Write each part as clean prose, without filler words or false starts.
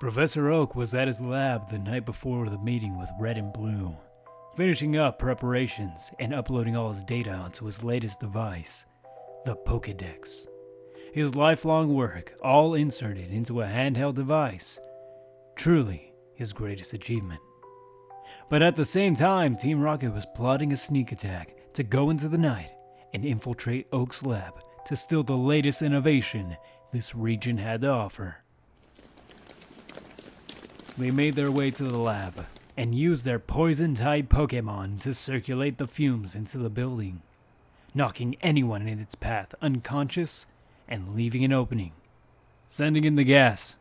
Professor Oak was at his lab the night before the meeting with Red and Blue, finishing up preparations and uploading all his data onto his latest device, the Pokédex. His lifelong work, all inserted into a handheld device. Truly his greatest achievement. But at the same time, Team Rocket was plotting a sneak attack to go into the night and infiltrate Oak's lab to steal the latest innovation this region had to offer. They made their way to the lab and used their poison-type Pokemon to circulate the fumes into the building, knocking anyone in its path unconscious and leaving an opening, sending in the gas.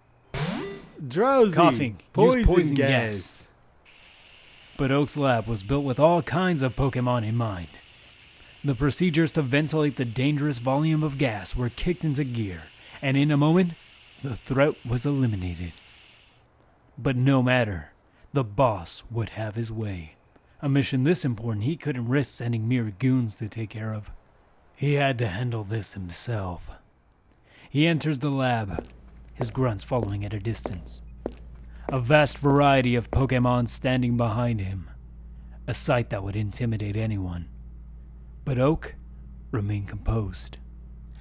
Drowsy. Coughing. Use poison gas. gas. But Oak's lab was built with all kinds of Pokemon in mind. The procedures to ventilate the dangerous volume of gas were kicked into gear, and in a moment, the threat was eliminated. But no matter, the boss would have his way. A mission this important he couldn't risk sending mere goons to take care of. He had to handle this himself. He enters the lab, his grunts following at a distance. A vast variety of Pokemon standing behind him, a sight that would intimidate anyone. But Oak remained composed.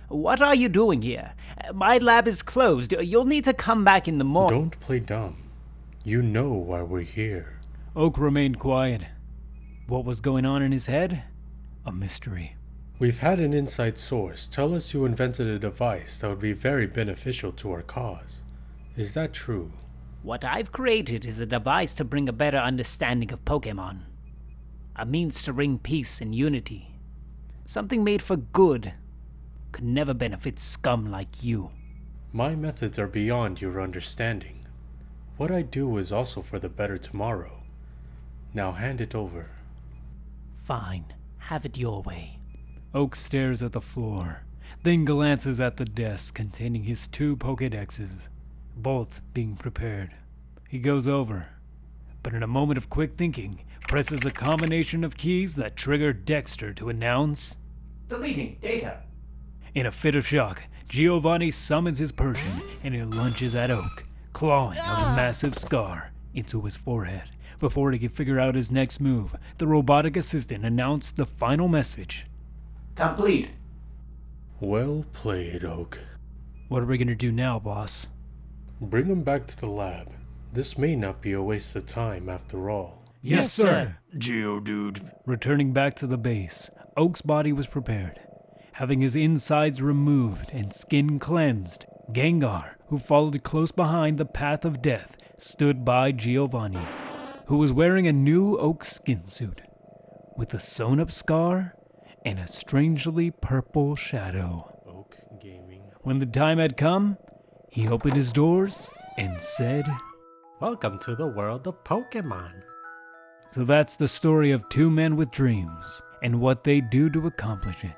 What are you doing here? My lab is closed. You'll need to come back in the morning. Don't play dumb. You know why we're here. Oak remained quiet. What was going on in his head? A mystery. We've had an inside source tell us you invented a device that would be very beneficial to our cause. Is that true? What I've created is a device to bring a better understanding of Pokemon. A means to bring peace and unity. Something made for good. Could never benefit scum like you. My methods are beyond your understanding. What I do is also for the better tomorrow. Now hand it over. Fine. Have it your way. Oak stares at the floor, then glances at the desk containing his 2 Pokédexes, both being prepared. He goes over, but in a moment of quick thinking, presses a combination of keys that trigger Dexter to announce, Deleting data. In a fit of shock, Giovanni summons his Persian and he lunges at Oak, clawing a massive scar into his forehead. Before he could figure out his next move, the robotic assistant announced the final message. Complete. Well played, Oak. What are we gonna do now, boss? Bring him back to the lab. This may not be a waste of time after all. Yes, sir, Geodude. Returning back to the base, Oak's body was prepared. Having his insides removed and skin cleansed, Gengar, who followed close behind the path of death, stood by Giovanni, who was wearing a new Oak skin suit, with a sewn-up scar and a strangely purple shadow. Oak Gaming. When the time had come, he opened his doors and said, Welcome to the world of Pokemon. So that's the story of 2 men with dreams and what they do to accomplish it.